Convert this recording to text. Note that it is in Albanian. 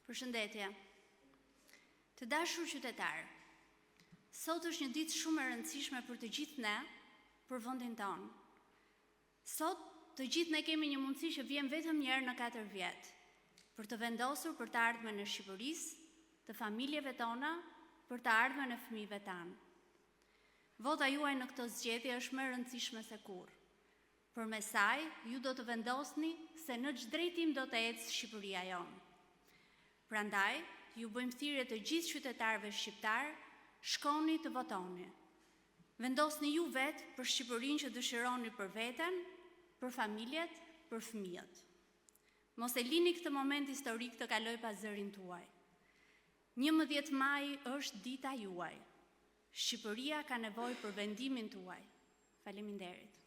Përshëndetje. Të dashur qytetarë, sot është një ditë shumë e rëndësishme për të gjithë ne, për vendin tonë. Sot të gjithë ne kemi një mundësi që vjen vetëm një herë në 4 vjet, për të vendosur për të ardhmen e Shqipërisë, të familjeve tona, për të ardhmen e fëmijëve tanë. Vota juaj në këtë zgjedhje është më e rëndësishme se kurrë. Përmes saj, ju do të vendosni se në ç'drejtim drejtim do të ecë Shqipëria jonë. Prandaj, ju bëjmë thirrje të gjithë qytetarëve shqiptar, shkoni të votoni. Vendosni ju vetë për Shqipërinë që dëshironi për veten, për familjet, për fëmijët. Mos e lini këtë moment historik të kaloj pa zërin tuaj. 11 maj është dita juaj. Shqipëria ka nevojë për vendimin tuaj. Faleminderit.